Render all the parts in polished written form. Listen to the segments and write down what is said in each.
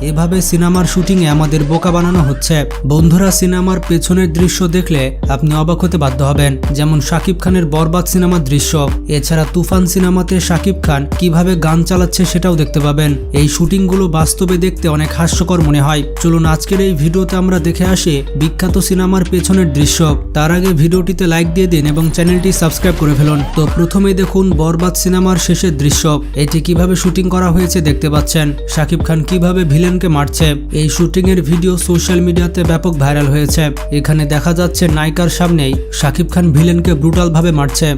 এভাবে সিনেমার শুটিংয়ে আমাদের বোকা বানানো হচ্ছে। বন্ধুরা, সিনেমার পেছনের দৃশ্য দেখলে আপনি অবাক হতে বাধ্য হবেন। যেমন শাকিব খানের বরবাদ সিনেমার দৃশ্য। এছাড়া তুফান সিনেমাতে শাকিব খান কিভাবে গান চালাচ্ছে সেটাও দেখতে পাবেন। এই শুটিংগুলো বাস্তবে দেখতে অনেক হাস্যকর মনে হয়। চলুন আজকের এই ভিডিওতে আমরা দেখে আসি বিখ্যাত সিনেমার পেছনের দৃশ্য। তার আগে ভিডিওটিতে লাইক দিয়ে দিন এবং চ্যানেলটি সাবস্ক্রাইব করে ফেলুন। তো প্রথমেই দেখুন বরবাদ সিনেমার শেষের দৃশ্য। এটি কিভাবে শুটিং করা হয়েছে দেখতে পাচ্ছেন। শাকিব খান কিভাবে ভিলেনকে মারছে। এই শুটিং এর ভিডিও সোশ্যাল মিডিয়াতে ব্যাপক ভাইরাল হয়েছে। এখানে দেখা যাচ্ছে নায়িকার সামনেই শাকিব খান ভিলেনকে ব্রুটাল ভাবে মারছে।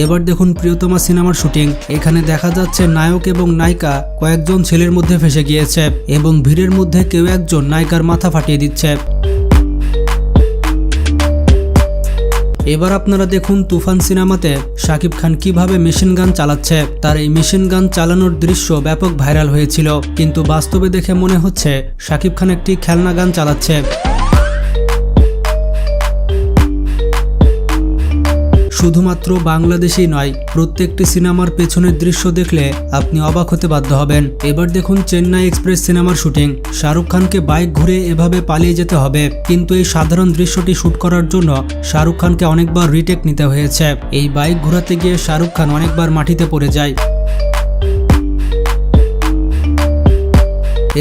এবার দেখুন প্রিয়তমা সিনেমার শুটিং। এখানে দেখা যাচ্ছে নায়ক এবং নায়িকা কয়েকজন ছেলের মধ্যে ফেসে গিয়েছে এবং ভিড়ের মধ্যে কেউ একজন নায়িকার মাথা ফাটিয়ে দিচ্ছে। এবার আপনারা দেখুন তুফান সিনেমাতে শাকিব খান কিভাবে মেশিন গান চালাচ্ছে। তার এই মেশিন গান চালানোর দৃশ্য ব্যাপক ভাইরাল হয়েছিল, কিন্তু বাস্তবে দেখে মনে হচ্ছে শাকিব খান একটি খেলনা গান চালাচ্ছে। শুধুমাত্র বাংলাদেশেই নয়, প্রত্যেকটি সিনেমার পেছনের দৃশ্য দেখলে আপনি অবাক হতে বাধ্য হবেন। এবার দেখুন চেন্নাই এক্সপ্রেস সিনেমার শুটিং। শাহরুখ খানকে বাইক ঘুরে এভাবে পালিয়ে যেতে হবে, কিন্তু এই সাধারণ দৃশ্যটি শুট করার জন্য শাহরুখ খানকে অনেকবার রিটেক নিতে হয়েছে। এই বাইক ঘোরাতে গিয়ে শাহরুখ খান অনেকবার মাটিতে পড়ে যায়।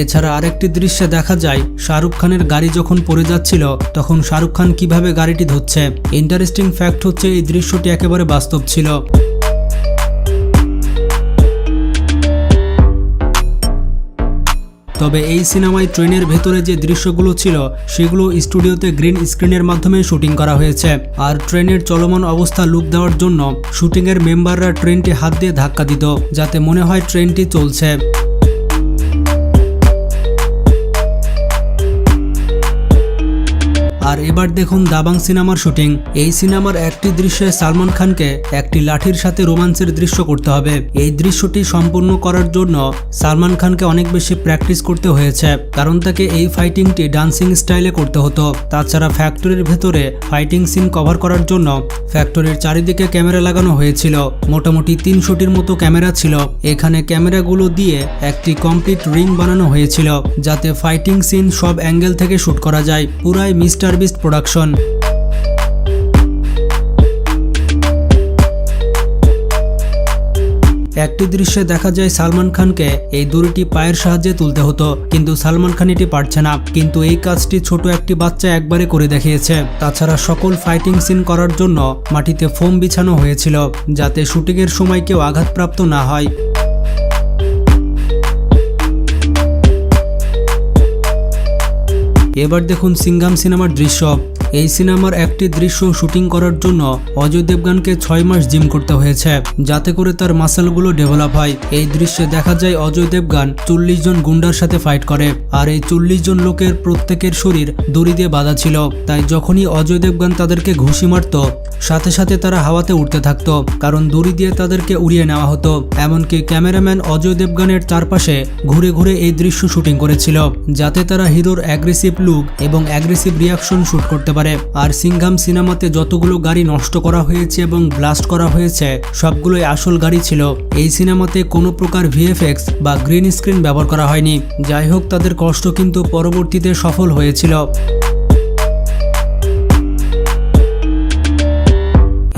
এছাড়া আরেকটি দৃশ্যে দেখা যায় শাহরুখ খানের গাড়ি যখন পড়ে যাচ্ছিল তখন শাহরুখ খান কিভাবে গাড়িটি ধরছে। ইন্টারেস্টিং ফ্যাক্ট হচ্ছে এই দৃশ্যটি একেবারে বাস্তব ছিল। তবে এই সিনেমায় ট্রেনের ভেতরে যে দৃশ্যগুলো ছিল সেগুলো স্টুডিওতে গ্রিন স্ক্রিনের মাধ্যমে শুটিং করা হয়েছে। আর ট্রেনের চলমান অবস্থা লুক দেওয়ার জন্য শুটিংয়ের মেম্বাররা ট্রেনটি হাত দিয়ে ধাক্কা দিত, যাতে মনে হয় ট্রেনটি চলছে। আর এবার দেখুন দাবাং সিনেমার শুটিং। এই সিনেমার একটি দৃশ্যে সালমান খানকে একটি লাঠির সাথে রোমান্সের দৃশ্য করতে হবে। এই দৃশ্যটি সম্পূর্ণ করার জন্য সালমান খানকে অনেক বেশি প্র্যাকটিস করতে হয়েছে, কারণ তাকে এই ফাইটিংটি ডান্সিং স্টাইলে করতে হতো। তাছাড়া ফ্যাক্টরির ভেতরে ফাইটিং সিন কভার করার জন্য ফ্যাক্টরির চারিদিকে ক্যামেরা লাগানো হয়েছিল। মোটামুটি 300টির মতো ক্যামেরা ছিল। এখানে ক্যামেরাগুলো দিয়ে একটি কমপ্লিট রিং বানানো হয়েছিল, যাতে ফাইটিং সিন সব অ্যাঙ্গেল থেকে শুট করা যায়। পুরাই মিস্টার বিস্ট প্রোডাকশন। একটি দৃশ্যে দেখা যায় সালমান খানকে এই দড়িটি পায়ের সাহায্যে তুলতে হতো, কিন্তু সালমান খান এটি পারছে না। কিন্তু এই কাজটি ছোট একটি বাচ্চা একবারে করে দেখিয়েছে। তাছাড়া সকল ফাইটিং সিন করার জন্য মাটিতে ফোম বিছানো হয়েছিল, যাতে শুটিংয়ের সময় কেউ আঘাতপ্রাপ্ত না হয়। এবার দেখুন সিঙ্ঘাম সিনেমার দৃশ্য। এই সিনেমার একটি দৃশ্য শুটিং করার জন্য অজয় দেবগানকে 6 মাস জিম করতে হয়েছে, যাতে করে তার মাসেলগুলো ডেভেলপ হয়। এই দৃশ্যে দেখা যায় অজয় দেবগান 40 জন গুন্ডার সাথে ফাইট করে। আর এই 40 জন লোকের প্রত্যেকের শরীর দড়ি দিয়ে বাঁধা ছিল, তাই যখনই অজয় দেবগান তাদেরকে ঘুষি মারত সাথে সাথে তারা হাওয়াতে উঠতে থাকতো, কারণ দড়ি দিয়ে তাদেরকে উড়িয়ে নেওয়া হতো। এমনকি ক্যামেরাম্যান অজয় দেবগানের চারপাশে ঘুরে ঘুরে এই দৃশ্য শুটিং করেছিল, যাতে তারা হিরোর অ্যাগ্রেসিভ লুক এবং অ্যাগ্রেসিভ রিয়াকশন শুট করতে পারে। আর সিঙ্ঘাম সিনেমাতে যতগুলো গাড়ি নষ্ট করা হয়েছে এবং ব্লাস্ট করা হয়েছে সবগুলোই আসল গাড়ি ছিল। এই সিনেমাতে কোনো প্রকার ভিএফএক্স বা গ্রিন স্ক্রিন ব্যবহার করা হয়নি। যাই হোক, তাদের কষ্ট কিন্তু পরবর্তীতে সফল হয়েছিল।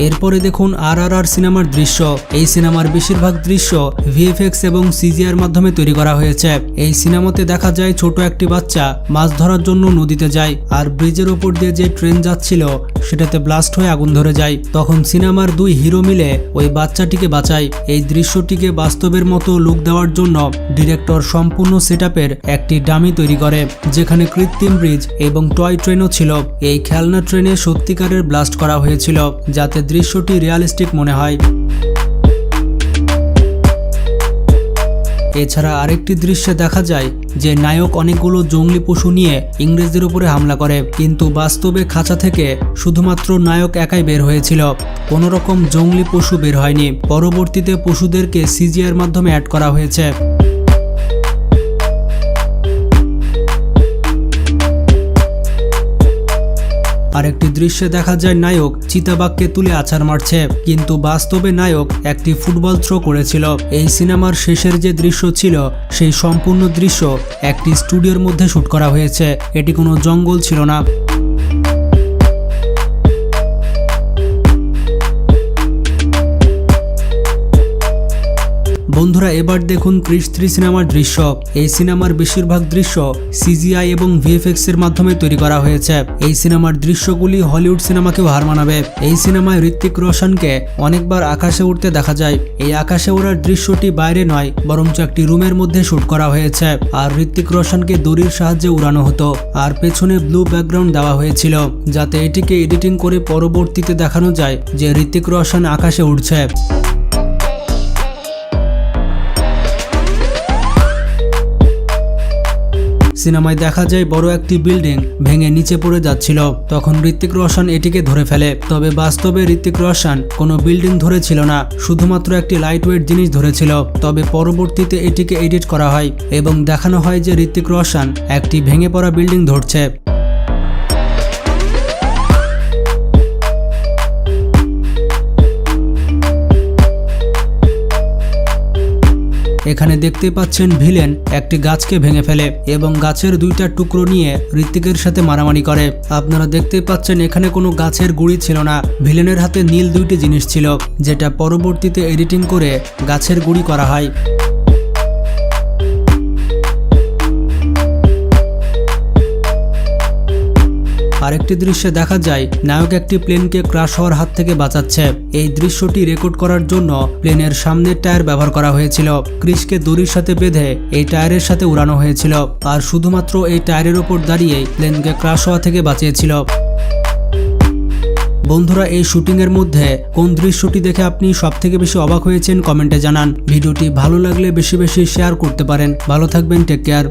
এরপরে দেখুন RRR সিনেমার দৃশ্য। এই সিনেমার বেশিরভাগ দৃশ্য ভিএফএক্স এবং সিজিআর মাধ্যমে তৈরি করা হয়েছে। এই সিনেমাতে দেখা যায় ছোট একটি বাচ্চা মাছ ধরার জন্য নদীতে যায়, আর ব্রিজের ওপর দিয়ে যে ট্রেন যাচ্ছিল সেটাতে ব্লাস্ট হয়ে আগুন ধরে যায়। তখন সিনেমার 2 হিরো মিলে ওই বাচ্চাটিকে বাঁচায়। এই দৃশ্যটিকে বাস্তবের মতো লুক দেওয়ার জন্য ডিরেক্টর সম্পূর্ণ সেটআপের একটি ডামি তৈরি করে, যেখানে কৃত্রিম ব্রিজ এবং টয় ট্রেনও ছিল। এই খেলনা ট্রেনে সত্যিকারের ব্লাস্ট করা হয়েছিল, যাতে দৃশ্যটি রিয়ালিস্টিক মনে হয়। এছাড়া আরেকটি দৃশ্যে দেখা যায় যে নায়ক অনেকগুলো জঙ্গলি পশু নিয়ে ইংরেজদের উপরে হামলা করে, কিন্তু বাস্তবে খাঁচা থেকে শুধুমাত্র নায়ক একাই বের হয়েছিল, কোনো রকম জঙ্গলি পশু বের হয়নি। পরবর্তীতে পশুদেরকে সিজিআর মাধ্যমে অ্যাড করা হয়েছে। আরেকটি দৃশ্যে দেখা যায় নায়ক চিতাবাঘকে তুলে আছাড় মারছে, কিন্তু বাস্তবে নায়ক একটি ফুটবল থ্রো করেছিল। এই সিনেমার শেষের যে দৃশ্য ছিল সেই সম্পূর্ণ দৃশ্য একটি স্টুডিওর মধ্যে শুট করা হয়েছে, এটি কোনো জঙ্গল ছিল না। বন্ধুরা, এবার দেখুন ক্রিস 3 সিনেমার দৃশ্য। এই সিনেমার বেশিরভাগ দৃশ্য সিজিআই এবং ভিএফএক্স এর মাধ্যমে তৈরি করা হয়েছে। এই সিনেমার দৃশ্যগুলি হলিউড সিনেমাকেও হার মানাবে। এই সিনেমায় ঋত্বিক রোশনকে অনেকবার আকাশে উঠতে দেখা যায়। এই আকাশে ওড়ার দৃশ্যটি বাইরে নয়, বরঞ্চ একটি রুমের মধ্যে শুট করা হয়েছে। আর ঋত্বিক রোশনকে দড়ির সাহায্যে উড়ানো হতো, আর পেছনে ব্লু ব্যাকগ্রাউন্ড দেওয়া হয়েছিল, যাতে এটিকে এডিটিং করে পরবর্তীতে দেখানো যায় যে ঋত্বিক রোশন আকাশে উঠছে। সিনেমায় দেখা যায় বড় একটি বিল্ডিং ভেঙে নিচে পড়ে যাচ্ছিল, তখন ঋত্বিক রোশন এটিকে ধরে ফেলে। তবে বাস্তবে ঋত্বিক রোশন কোনো বিল্ডিং ধরেছিল না, শুধুমাত্র একটি লাইট ওয়েট জিনিস ধরেছিল। তবে পরবর্তীতে এটিকে এডিট করা হয় এবং দেখানো হয় যে ঋত্বিক রোশন একটি ভেঙে পড়া বিল্ডিং ধরছে। এখানে দেখতে পাচ্ছেন ভিলেন একটি গাছকে ভেঙে ফেলে এবং গাছের দুইটা টুকরো নিয়ে ঋত্বিকের সাথে মারামারি করে। আপনারা দেখতে পাচ্ছেন এখানে কোনো গাছের গুঁড়ি ছিল না, ভিলেনের হাতে নীল দুইটি জিনিস ছিল, যেটা পরবর্তীতে এডিটিং করে গাছের গুঁড়ি করা হয়। আরেকটি দৃশ্যে দেখা যায় নায়ক একটি প্লেনকে ক্রাশ হওয়ার হাত থেকে বাঁচাচ্ছে। এই দৃশ্যটি রেকর্ড করার জন্য প্লেনের সামনের টায়ার ব্যবহার করা হয়েছিল। ক্রিসকে দড়ির সাথে বেঁধে এই টায়ারের সাথে উড়ানো হয়েছিল, আর শুধুমাত্র এই টায়ারের ওপর দাঁড়িয়েই প্লেনকে ক্রাশ হওয়া থেকে বাঁচিয়েছিল। বন্ধুরা, এই শুটিংয়ের মধ্যে কোন দৃশ্যটি দেখে আপনি সবথেকে বেশি অবাক হয়েছেন কমেন্টে জানান। ভিডিওটি ভালো লাগলে বেশি বেশি শেয়ার করতে পারেন। ভালো থাকবেন, টেক কেয়ার।